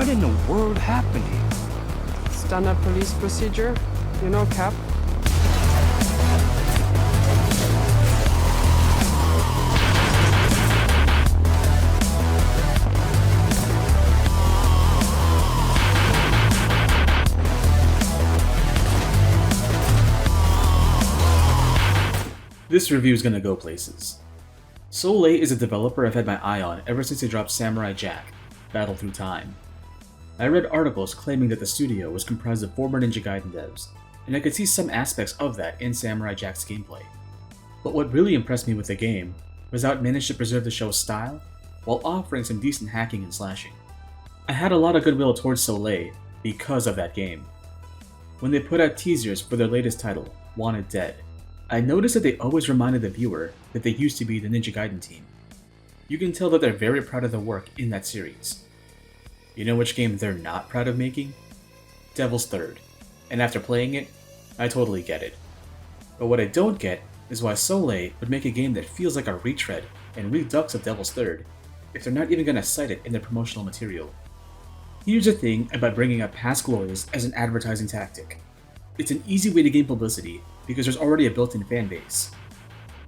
What in the world happened here? Standard police procedure, you know, Cap. This review is gonna go places. Soleil is a developer I've had my eye on ever since they dropped Samurai Jack, Battle Through Time. I read articles claiming that the studio was comprised of former Ninja Gaiden devs, and I could see some aspects of that in Samurai Jack's gameplay. But what really impressed me with the game was how it managed to preserve the show's style while offering some decent hacking and slashing. I had a lot of goodwill towards Soleil because of that game. When they put out teasers for their latest title, Wanted Dead, I noticed that they always reminded the viewer that they used to be the Ninja Gaiden team. You can tell that they're very proud of their work in that series. You know which game they're not proud of making? Devil's Third, and after playing it, I totally get it. But what I don't get is why Soleil would make a game that feels like a retread and redux of Devil's Third if they're not even gonna cite it in their promotional material. Here's the thing about bringing up past glories as an advertising tactic. It's an easy way to gain publicity because there's already a built-in fan base.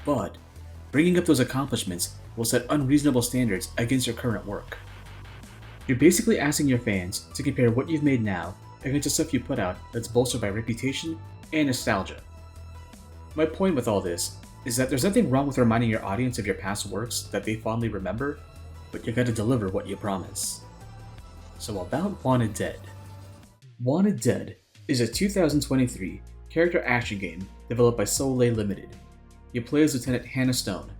But bringing up those accomplishments will set unreasonable standards against your current work. You're basically asking your fans to compare what you've made now against the stuff you put out that's bolstered by reputation and nostalgia. My point with all this is that there's nothing wrong with reminding your audience of your past works that they fondly remember, but you gotta deliver what you promise. So about Wanted Dead. Wanted Dead is a 2023 character action game developed by Soleil Limited. You play as Lieutenant Hannah Stone,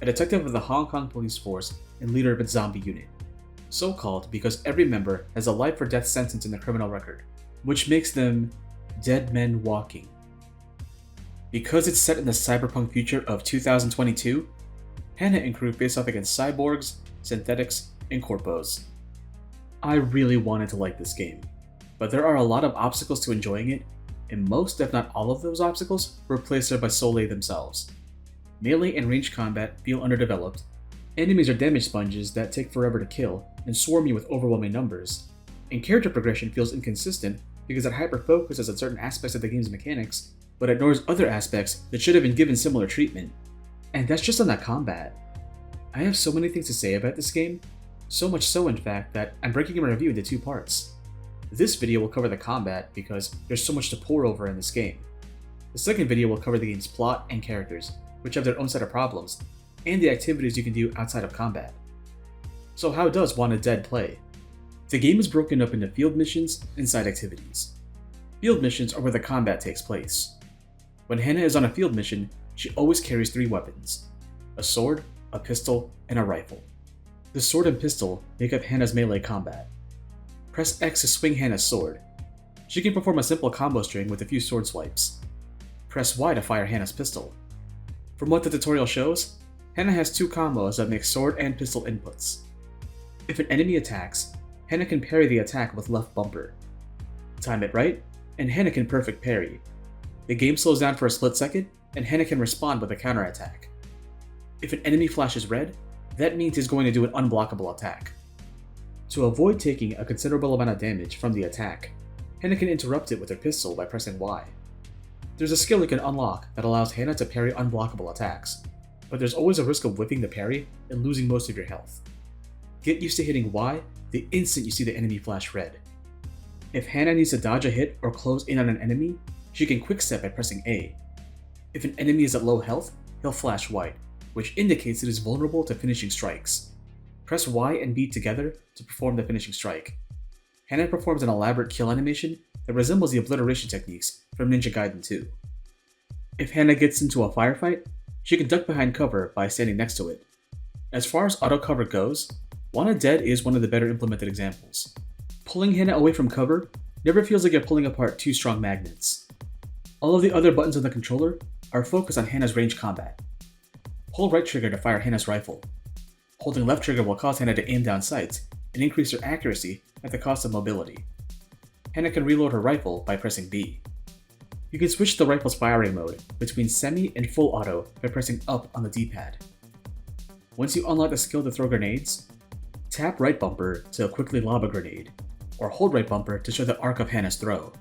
a detective of the Hong Kong police force and leader of its zombie unit. So called because every member has a life or death sentence in their criminal record, which makes them dead men walking. Because it's set in the cyberpunk future of 2022, Hannah and crew face off against cyborgs, synthetics, and corpos. I really wanted to like this game, but there are a lot of obstacles to enjoying it, and most, if not all of those obstacles, were placed there by Soleil themselves. Melee and ranged combat feel underdeveloped, enemies are damage sponges that take forever to kill and swarm you with overwhelming numbers, and character progression feels inconsistent because it hyper-focuses on certain aspects of the game's mechanics, but ignores other aspects that should have been given similar treatment. And that's just on that combat. I have so many things to say about this game, so much so in fact that I'm breaking my review into two parts. This video will cover the combat because there's so much to pore over in this game. The second video will cover the game's plot and characters, which have their own set of problems, and the activities you can do outside of combat. So how does Wanted Dead play? The game is broken up into field missions and side activities. Field missions are where the combat takes place. When Hannah is on a field mission, she always carries 3 weapons: a sword, a pistol, and a rifle. The sword and pistol make up Hannah's melee combat. Press X to swing Hannah's sword. She can perform a simple combo string with a few sword swipes. Press Y to fire Hannah's pistol. From what the tutorial shows, Hannah has 2 combos that make sword and pistol inputs. If an enemy attacks, Hannah can parry the attack with left bumper. Time it right, and Hannah can perfect parry. The game slows down for a split second, and Hannah can respond with a counterattack. If an enemy flashes red, that means he's going to do an unblockable attack. To avoid taking a considerable amount of damage from the attack, Hannah can interrupt it with her pistol by pressing Y. There's a skill you can unlock that allows Hannah to parry unblockable attacks, but there's always a risk of whipping the parry and losing most of your health. Get used to hitting Y the instant you see the enemy flash red. If Hannah needs to dodge a hit or close in on an enemy, she can quickstep by pressing A. If an enemy is at low health, he'll flash white, which indicates it is vulnerable to finishing strikes. Press Y and B together to perform the finishing strike. Hannah performs an elaborate kill animation that resembles the obliteration techniques from Ninja Gaiden 2. If Hannah gets into a firefight, she can duck behind cover by standing next to it. As far as auto cover goes, Wanted Dead is one of the better implemented examples. Pulling Hannah away from cover never feels like you're pulling apart 2 strong magnets. All of the other buttons on the controller are focused on Hannah's range combat. Hold right trigger to fire Hannah's rifle. Holding left trigger will cause Hannah to aim down sights and increase her accuracy at the cost of mobility. Hannah can reload her rifle by pressing B. You can switch the rifle's firing mode between semi and full auto by pressing up on the D-pad. Once you unlock the skill to throw grenades, tap right bumper to quickly lob a grenade. or hold right bumper to show the arc of Hannah's throw.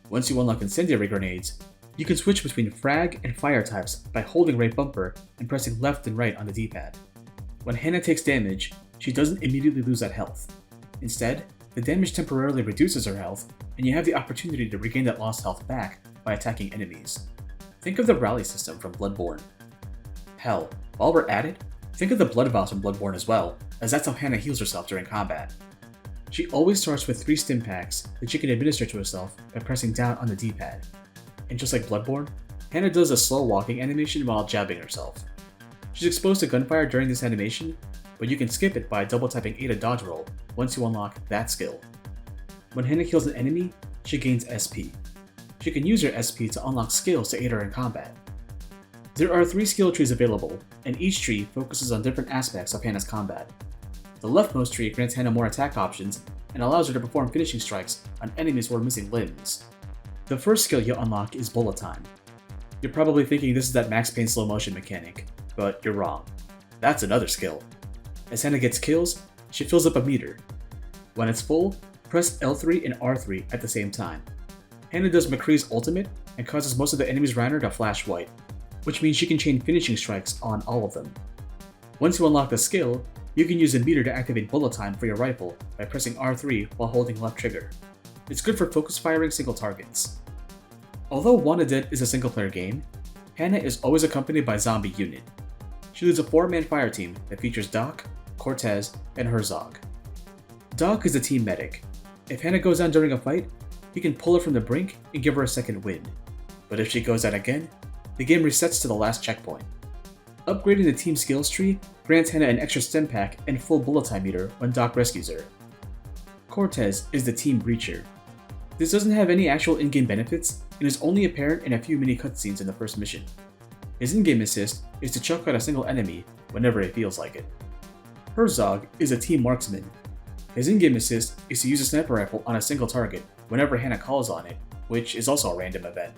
Once you unlock incendiary grenades, you can switch between frag and fire types by holding right bumper and pressing left and right on the D-pad. When Hannah takes damage, she doesn't immediately lose that health. Instead, the damage temporarily reduces her health, and you have the opportunity to regain that lost health back by attacking enemies. Think of the rally system from Bloodborne. Hell, while we're at it, think of the blood vials from Bloodborne as well, as that's how Hannah heals herself during combat. She always starts with 3 stim packs that she can administer to herself by pressing down on the D-pad. And just like Bloodborne, Hannah does a slow walking animation while jabbing herself. She's exposed to gunfire during this animation, but you can skip it by double tapping A to dodge roll once you unlock that skill. When Hannah kills an enemy, she gains SP. She can use her SP to unlock skills to aid her in combat. There are 3 skill trees available, and each tree focuses on different aspects of Hannah's combat. The leftmost tree grants Hannah more attack options and allows her to perform finishing strikes on enemies who are missing limbs. The first skill you unlock is bullet time. You're probably thinking this is that Max Payne slow motion mechanic, but you're wrong. That's another skill. As Hannah gets kills, she fills up a meter. When it's full, press L3 and R3 at the same time. Hannah does McCree's ultimate and causes most of the enemies around her to flash white, which means she can chain finishing strikes on all of them. Once you unlock the skill, you can use a meter to activate bullet time for your rifle by pressing R3 while holding left trigger. It's good for focus firing single targets. Although Wanted Dead is a single player game, Hannah is always accompanied by Zombie Unit. She leads a 4-man fire team that features Doc, Cortez, and Herzog. Doc is the team medic. If Hannah goes down during a fight, he can pull her from the brink and give her a second wind. But if she goes down again, the game resets to the last checkpoint. Upgrading the team skills tree grants Hannah an extra stim pack and full bullet time meter when Doc rescues her. Cortez is the team breacher. This doesn't have any actual in-game benefits and is only apparent in a few mini cutscenes in the first mission. His in-game assist is to chuck out a single enemy whenever it feels like it. Herzog is a team marksman. His in-game assist is to use a sniper rifle on a single target whenever Hannah calls on it, which is also a random event.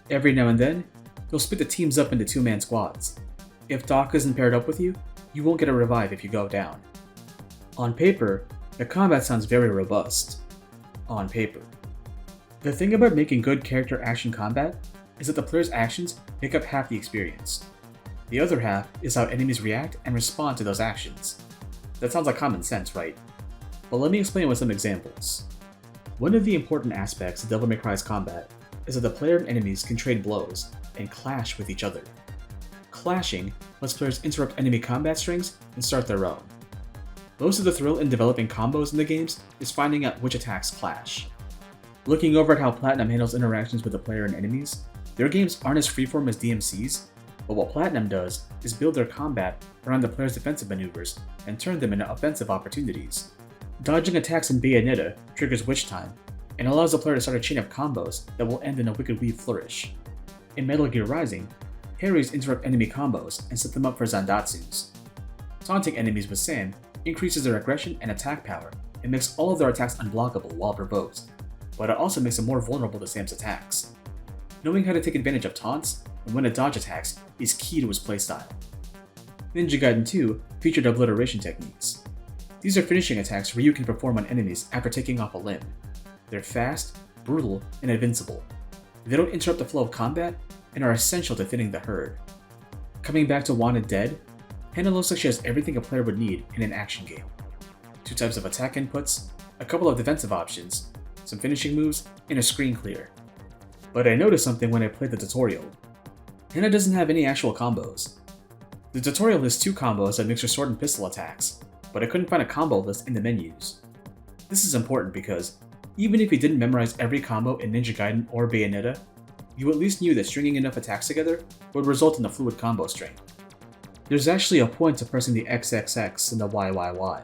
Every now and then, he'll split the teams up into 2-man squads. If Doc isn't paired up with you, you won't get a revive if you go down. On paper, the combat sounds very robust. On paper. The thing about making good character action combat is that the player's actions make up half the experience. The other half is how enemies react and respond to those actions. That sounds like common sense, right? But let me explain with some examples. One of the important aspects of Devil May Cry's combat is that the player and enemies can trade blows and clash with each other. Clashing lets players interrupt enemy combat strings and start their own. Most of the thrill in developing combos in the games is finding out which attacks clash. Looking over at how Platinum handles interactions with the player and enemies, their games aren't as freeform as DMC's, but what Platinum does is build their combat around the player's defensive maneuvers and turn them into offensive opportunities. Dodging attacks in Bayonetta triggers Witch Time, and allows the player to start a chain of combos that will end in a Wicked Weave flourish. In Metal Gear Rising, parries interrupt enemy combos and set them up for Zandatsus. Taunting enemies with sand increases their aggression and attack power and makes all of their attacks unblockable while provoked, but it also makes them more vulnerable to Sam's attacks. Knowing how to take advantage of taunts and when to dodge attacks is key to his playstyle. Ninja Gaiden 2 featured obliteration techniques. These are finishing attacks where you can perform on enemies after taking off a limb. They're fast, brutal, and invincible. They don't interrupt the flow of combat and are essential to thinning the herd. Coming back to Wanted Dead, Hannah looks like she has everything a player would need in an action game. 2 types of attack inputs, a couple of defensive options, some finishing moves, and a screen clear. But I noticed something when I played the tutorial. Hannah doesn't have any actual combos. The tutorial lists 2 combos that mix her sword and pistol attacks, but I couldn't find a combo list in the menus. This is important because, even if you didn't memorize every combo in Ninja Gaiden or Bayonetta, you at least knew that stringing enough attacks together would result in a fluid combo string. There's actually a point to pressing the XXX and the YYY.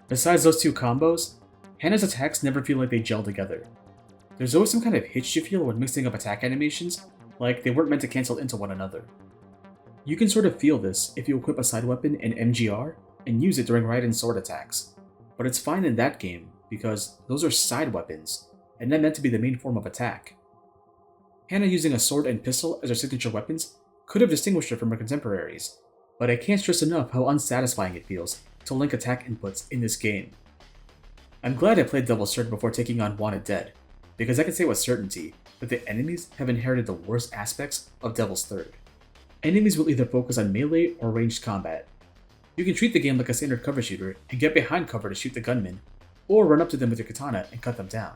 Besides those 2 combos, Hannah's attacks never feel like they gel together. There's always some kind of hitch you feel when mixing up attack animations, like they weren't meant to cancel into one another. You can sort of feel this if you equip a side weapon in MGR and use it during Raiden's sword attacks, but it's fine in that game because those are side weapons, and not meant to be the main form of attack. Hannah using a sword and pistol as her signature weapons could have distinguished her from her contemporaries, but I can't stress enough how unsatisfying it feels to link attack inputs in this game. I'm glad I played Devil's Third before taking on Wanted Dead, because I can say with certainty that the enemies have inherited the worst aspects of Devil's Third. Enemies will either focus on melee or ranged combat. You can treat the game like a standard cover shooter and get behind cover to shoot the gunmen, or run up to them with your katana and cut them down.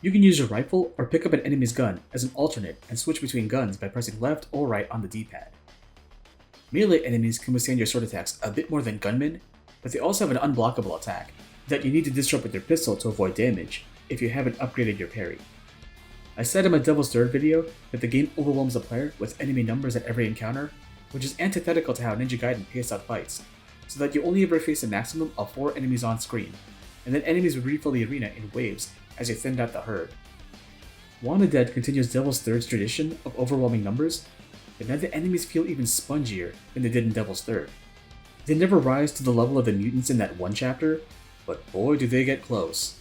You can use your rifle or pick up an enemy's gun as an alternate and switch between guns by pressing left or right on the D-pad. Melee enemies can withstand your sword attacks a bit more than gunmen, but they also have an unblockable attack that you need to disrupt with your pistol to avoid damage if you haven't upgraded your parry. I said in my Devil's Third video that the game overwhelms the player with enemy numbers at every encounter, which is antithetical to how Ninja Gaiden paced out fights, so that you only ever face a maximum of 4 enemies on screen, and then enemies would refill the arena in waves as you thinned out the herd. Wanted Dead continues Devil's Third's tradition of overwhelming numbers, but now the enemies feel even spongier than they did in Devil's Third. They never rise to the level of the mutants in that one chapter, but boy do they get close.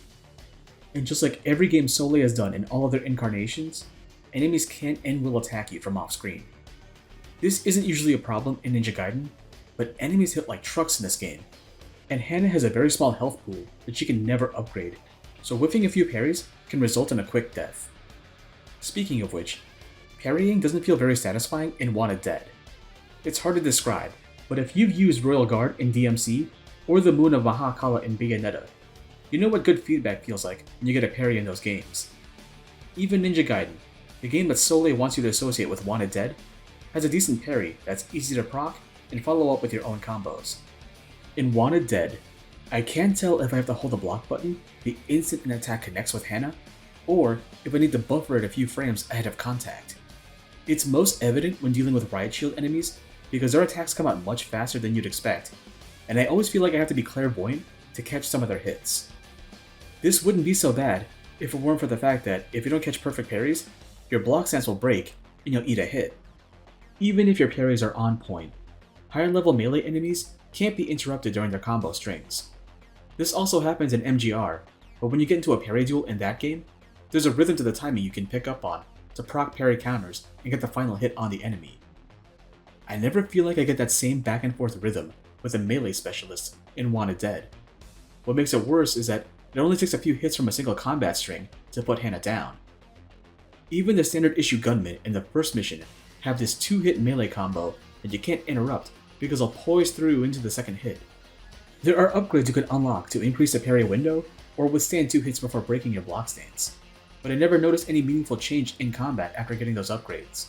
And just like every game Soleil has done in all of their incarnations, enemies can and will attack you from off-screen. This isn't usually a problem in Ninja Gaiden, but enemies hit like trucks in this game, and Hannah has a very small health pool that she can never upgrade, so whiffing a few parries can result in a quick death. Speaking of which, parrying doesn't feel very satisfying in Wanted Dead. It's hard to describe, but if you've used Royal Guard in DMC, or the Moon of Mahakala in Bayonetta, you know what good feedback feels like when you get a parry in those games. Even Ninja Gaiden, the game that Soleil wants you to associate with Wanted Dead, has a decent parry that's easy to proc and follow up with your own combos. In Wanted Dead, I can't tell if I have to hold the block button the instant an attack connects with Hannah, or if I need to buffer it a few frames ahead of contact. It's most evident when dealing with Riot Shield enemies because their attacks come out much faster than you'd expect, and I always feel like I have to be clairvoyant to catch some of their hits. This wouldn't be so bad if it weren't for the fact that if you don't catch perfect parries, your block stance will break and you'll eat a hit. Even if your parries are on point, higher level melee enemies can't be interrupted during their combo strings. This also happens in MGR, but when you get into a parry duel in that game, there's a rhythm to the timing you can pick up on to proc parry counters and get the final hit on the enemy. I never feel like I get that same back and forth rhythm with a melee specialist in Wanted Dead. What makes it worse is that it only takes a few hits from a single combat string to put Hannah down. Even the standard issue gunmen in the first mission have this 2-hit melee combo that you can't interrupt because they'll poise through into the second hit. There are upgrades you can unlock to increase the parry window or withstand 2 hits before breaking your block stance, but I never noticed any meaningful change in combat after getting those upgrades.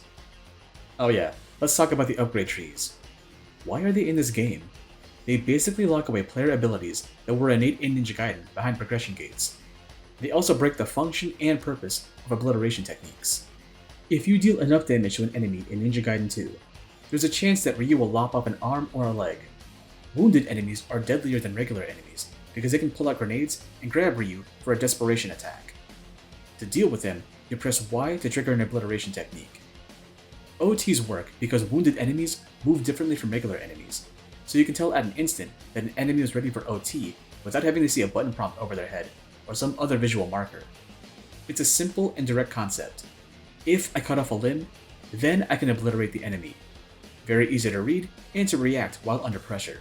Oh yeah, let's talk about the upgrade trees. Why are they in this game? They basically lock away player abilities that were innate in Ninja Gaiden behind progression gates. They also break the function and purpose of obliteration techniques. If you deal enough damage to an enemy in Ninja Gaiden 2, there's a chance that Ryu will lop off an arm or a leg. Wounded enemies are deadlier than regular enemies because they can pull out grenades and grab Ryu for a desperation attack. To deal with them, you press Y to trigger an obliteration technique. OTs work because wounded enemies move differently from regular enemies, so you can tell at an instant that an enemy is ready for OT without having to see a button prompt over their head or some other visual marker. It's a simple and direct concept. If I cut off a limb, then I can obliterate the enemy. Very easy to read and to react while under pressure.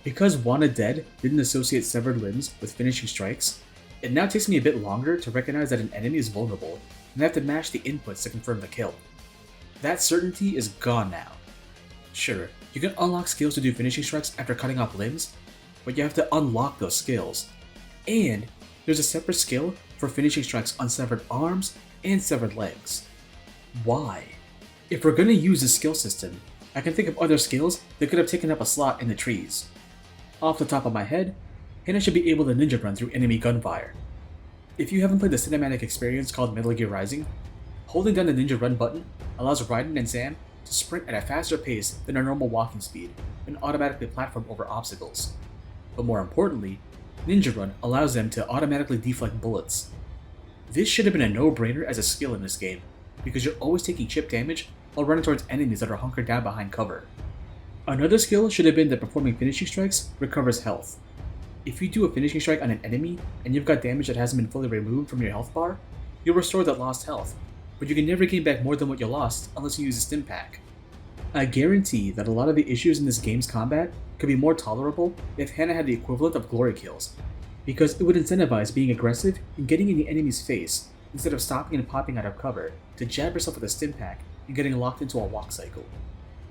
Because Wanted Dead didn't associate severed limbs with finishing strikes, it now takes me a bit longer to recognize that an enemy is vulnerable and I have to mash the inputs to confirm the kill. That certainty is gone now. Sure, you can unlock skills to do finishing strikes after cutting off limbs, but you have to unlock those skills. And there's a separate skill for finishing strikes on severed arms and severed legs. Why? If we're gonna use this skill system, I can think of other skills that could have taken up a slot in the trees. Off the top of my head, Hannah should be able to ninja run through enemy gunfire. If you haven't played the cinematic experience called Metal Gear Rising, holding down the ninja run button allows Raiden and Sam to sprint at a faster pace than our normal walking speed and automatically platform over obstacles. But more importantly, Ninja Run allows them to automatically deflect bullets. This should have been a no-brainer as a skill in this game, because you're always taking chip damage while running towards enemies that are hunkered down behind cover. Another skill should have been that performing finishing strikes recovers health. If you do a finishing strike on an enemy and you've got damage that hasn't been fully removed from your health bar, you'll restore that lost health, but you can never gain back more than what you lost unless you use a stim pack. I guarantee that a lot of the issues in this game's combat could be more tolerable if Hannah had the equivalent of glory kills, because it would incentivize being aggressive and getting in the enemy's face instead of stopping and popping out of cover to jab yourself with a stim pack and getting locked into a walk cycle.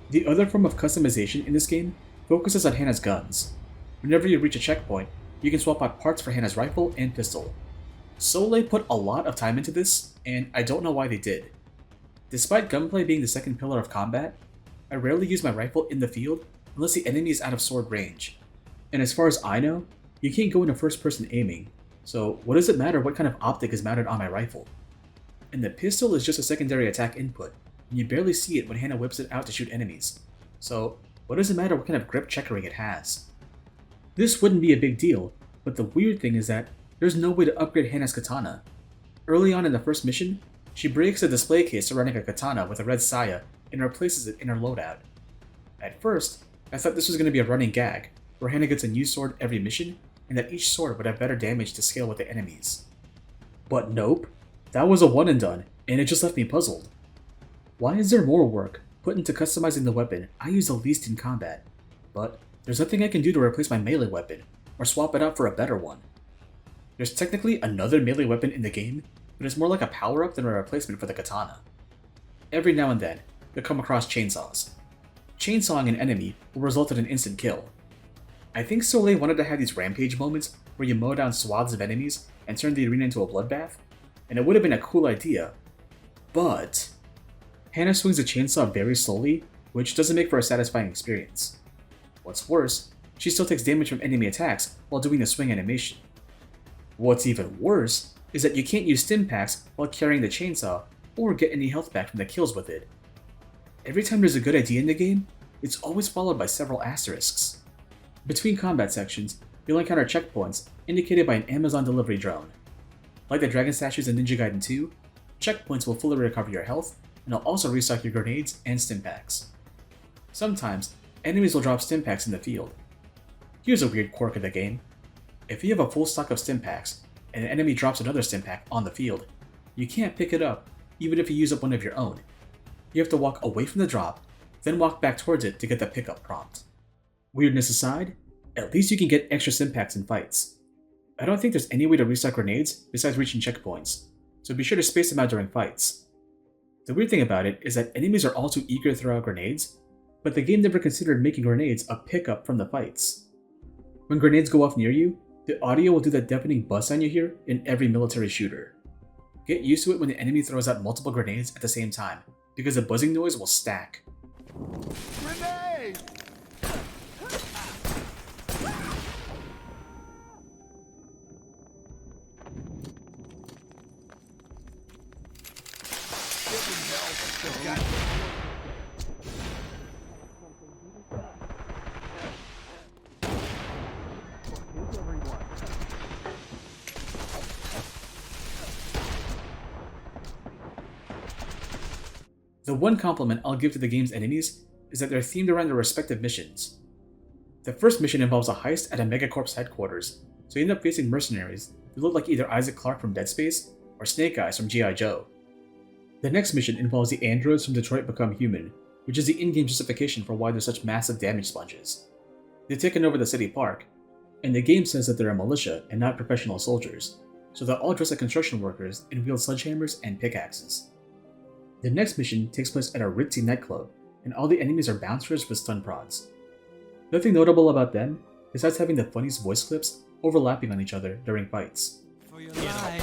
The other form of customization in this game focuses on Hannah's guns. Whenever you reach a checkpoint, you can swap out parts for Hannah's rifle and pistol. Soleil put a lot of time into this, and I don't know why they did. Despite gunplay being the second pillar of combat, I rarely use my rifle in the field unless the enemy is out of sword range. And as far as I know, you can't go into first person aiming, so what does it matter what kind of optic is mounted on my rifle? And the pistol is just a secondary attack input, and you barely see it when Hannah whips it out to shoot enemies, so what does it matter what kind of grip checkering it has? This wouldn't be a big deal, but the weird thing is that there's no way to upgrade Hannah's katana. Early on in the first mission, she breaks the display case surrounding a katana with a red saya and replaces it in her loadout. At first, I thought this was going to be a running gag, where Hannah gets a new sword every mission, and that each sword would have better damage to scale with the enemies. But nope, that was a one and done, and it just left me puzzled. Why is there more work put into customizing the weapon I use the least in combat, but there's nothing I can do to replace my melee weapon, or swap it out for a better one? There's technically another melee weapon in the game, but it's more like a power-up than a replacement for the katana. Every now and then, you'll come across chainsaws. Chainsawing an enemy will result in an instant kill. I think Soleil wanted to have these rampage moments where you mow down swaths of enemies and turn the arena into a bloodbath, and it would have been a cool idea, but Hannah swings a chainsaw very slowly, which doesn't make for a satisfying experience. What's worse, she still takes damage from enemy attacks while doing the swing animation. What's even worse is that you can't use stim packs while carrying the chainsaw or get any health back from the kills with it. Every time there's a good idea in the game, it's always followed by several asterisks. Between combat sections, you'll encounter checkpoints indicated by an Amazon delivery drone. Like the dragon statues in Ninja Gaiden 2, checkpoints will fully recover your health, and will also restock your grenades and stim packs. Sometimes, enemies will drop stim packs in the field. Here's a weird quirk of the game. If you have a full stock of stim packs, and an enemy drops another stim pack on the field, you can't pick it up, even if you use up one of your own. You have to walk away from the drop, then walk back towards it to get the pickup prompt. Weirdness aside, at least you can get extra stim packs in fights. I don't think there's any way to restock grenades besides reaching checkpoints, so be sure to space them out during fights. The weird thing about it is that enemies are all too eager to throw out grenades, but the game never considered making grenades a pickup from the fights. When grenades go off near you, the audio will do that deafening buzz sound you hear in every military shooter. Get used to it when the enemy throws out multiple grenades at the same time, because the buzzing noise will stack. Grenade! The one compliment I'll give to the game's enemies is that they're themed around their respective missions. The first mission involves a heist at a megacorp's headquarters, so you end up facing mercenaries who look like either Isaac Clarke from Dead Space or Snake Eyes from G.I. Joe. The next mission involves the androids from Detroit Become Human, which is the in-game justification for why they're such massive damage sponges. They've taken over the city park, and the game says that they're a militia and not professional soldiers, so they're all dressed like construction workers and wield sledgehammers and pickaxes. The next mission takes place at a ritzy nightclub, and all the enemies are bouncers with stun prods. Nothing notable about them, besides having the funniest voice clips overlapping on each other during fights. For your life.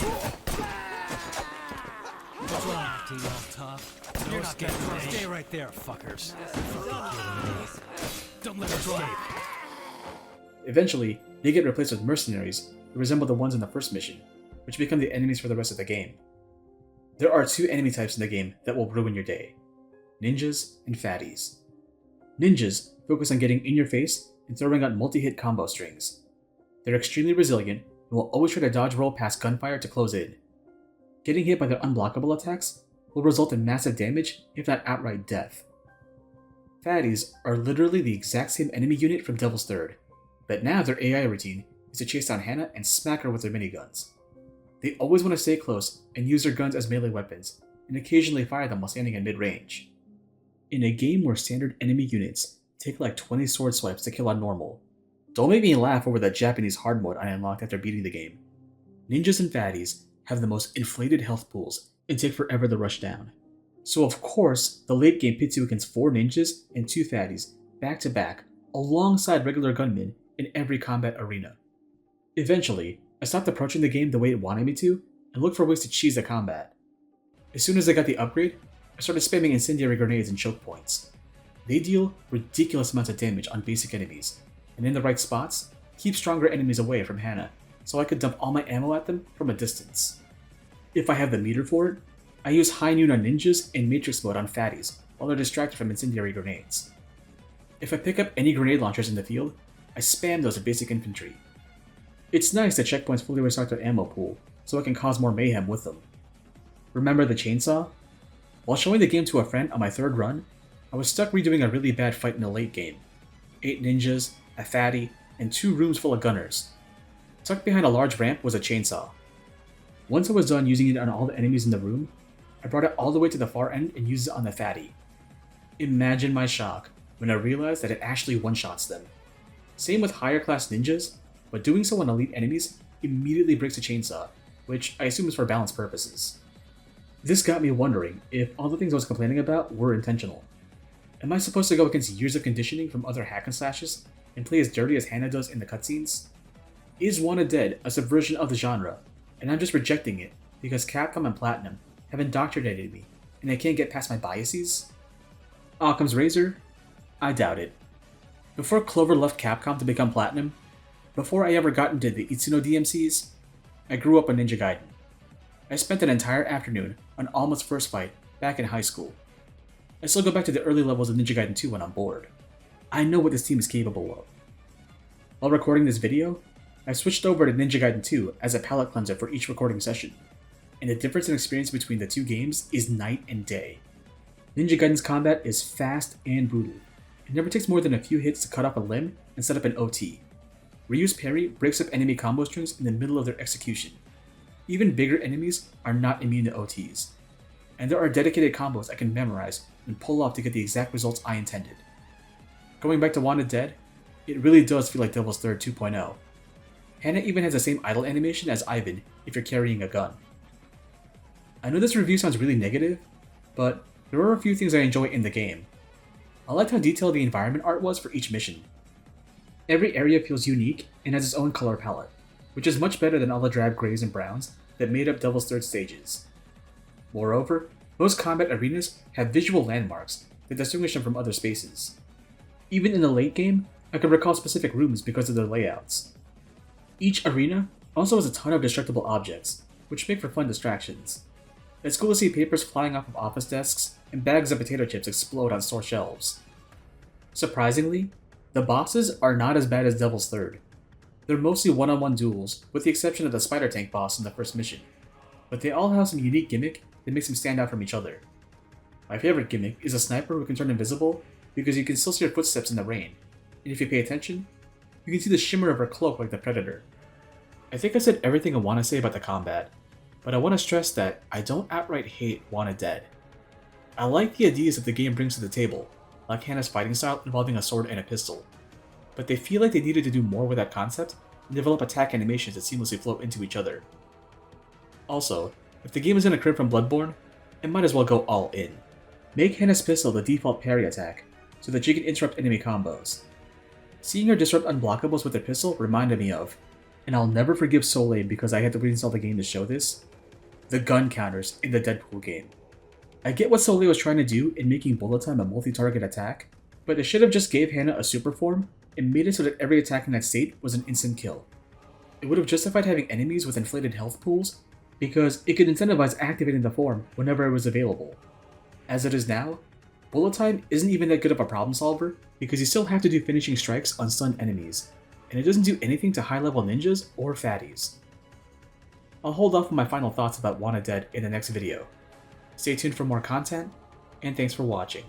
What's wrong, T, all tough? You're not getting me. Stay right there, fuckers. Don't let them escape. Eventually, they get replaced with mercenaries who resemble the ones in the first mission, which become the enemies for the rest of the game. There are two enemy types in the game that will ruin your day: ninjas and fatties. Ninjas focus on getting in your face and throwing out multi-hit combo strings. They're extremely resilient and will always try to dodge roll past gunfire to close in. Getting hit by their unblockable attacks will result in massive damage, if not outright death. Fatties are literally the exact same enemy unit from Devil's Third, but now their AI routine is to chase down Hannah and smack her with their miniguns. They always want to stay close and use their guns as melee weapons, and occasionally fire them while standing in mid-range. In a game where standard enemy units take like 20 sword swipes to kill on normal, Don't make me laugh over that Japanese hard mode I unlocked after beating the game. Ninjas and fatties have the most inflated health pools and take forever to rush down. So of course, the late game pits you against 4 ninjas and 2 fatties back to back alongside regular gunmen in every combat arena. Eventually, I stopped approaching the game the way it wanted me to and looked for ways to cheese the combat. As soon as I got the upgrade, I started spamming incendiary grenades and choke points. They deal ridiculous amounts of damage on basic enemies, and in the right spots, keep stronger enemies away from Hana, so I could dump all my ammo at them from a distance. If I have the meter for it, I use high noon on ninjas and matrix mode on fatties while they're distracted from incendiary grenades. If I pick up any grenade launchers in the field, I spam those at basic infantry. It's nice that checkpoints fully restock their ammo pool, so I can cause more mayhem with them. Remember the chainsaw? While showing the game to a friend on my 3rd run, I was stuck redoing a really bad fight in the late game. 8 ninjas, a fatty, and 2 rooms full of gunners. Tucked behind a large ramp was a chainsaw. Once I was done using it on all the enemies in the room, I brought it all the way to the far end and used it on the fatty. Imagine my shock when I realized that it actually one-shots them. Same with higher class ninjas, but doing so on elite enemies immediately breaks the chainsaw, which I assume is for balance purposes. This got me wondering if all the things I was complaining about were intentional. Am I supposed to go against years of conditioning from other hack and slashes and play as dirty as Hana does in the cutscenes? Is Wanted Dead a subversion of the genre, and I'm just rejecting it because Capcom and Platinum have indoctrinated me and I can't get past my biases? Occam's razor? I doubt it. Before Clover left Capcom to become Platinum, before I ever got into the Itsuno DMCs, I grew up on Ninja Gaiden. I spent an entire afternoon on Alma's first fight back in high school. I still go back to the early levels of Ninja Gaiden 2 when I'm bored. I know what this team is capable of. While recording this video, I switched over to Ninja Gaiden 2 as a palate cleanser for each recording session, and the difference in experience between the 2 games is night and day. Ninja Gaiden's combat is fast and brutal. It never takes more than a few hits to cut off a limb and set up an OT. Ryu's parry breaks up enemy combo strings in the middle of their execution. Even bigger enemies are not immune to OTs, and there are dedicated combos I can memorize and pull off to get the exact results I intended. Going back to Wanted Dead, it really does feel like Devil's Third 2.0. Hana even has the same idle animation as Ivan if you're carrying a gun. I know this review sounds really negative, but there are a few things I enjoy in the game. I liked how detailed the environment art was for each mission. Every area feels unique and has its own color palette, which is much better than all the drab grays and browns that made up Devil's Third stages. Moreover, most combat arenas have visual landmarks that distinguish them from other spaces. Even in the late game, I can recall specific rooms because of their layouts. Each arena also has a ton of destructible objects, which make for fun distractions. It's cool to see papers flying off of office desks and bags of potato chips explode on store shelves. Surprisingly, the bosses are not as bad as Devil's Third. They're mostly one-on-one duels, with the exception of the spider tank boss in the first mission, but they all have some unique gimmick that makes them stand out from each other. My favorite gimmick is a sniper who can turn invisible because you can still see her footsteps in the rain, and if you pay attention, you can see the shimmer of her cloak like the Predator. I think I said everything I want to say about the combat, but I want to stress that I don't outright hate Wanted Dead. I like the ideas that the game brings to the table, like Hana's fighting style involving a sword and a pistol, but they feel like they needed to do more with that concept and develop attack animations that seamlessly flow into each other. Also, if the game is going to crib from Bloodborne, it might as well go all in. Make Hana's pistol the default parry attack, so that she can interrupt enemy combos. Seeing her disrupt unblockables with her pistol reminded me of, and I'll never forgive Soleil because I had to reinstall the game to show this, the gun counters in the Deadpool game. I get what Soleil was trying to do in making bullet time a multi-target attack, but they should have just gave Hana a super form and made it so that every attack in that state was an instant kill. It would have justified having enemies with inflated health pools, because it could incentivize activating the form whenever it was available. As it is now, bullet time isn't even that good of a problem solver because you still have to do finishing strikes on stunned enemies, and it doesn't do anything to high-level ninjas or fatties. I'll hold off on my final thoughts about Wanted Dead in the next video. Stay tuned for more content, and thanks for watching.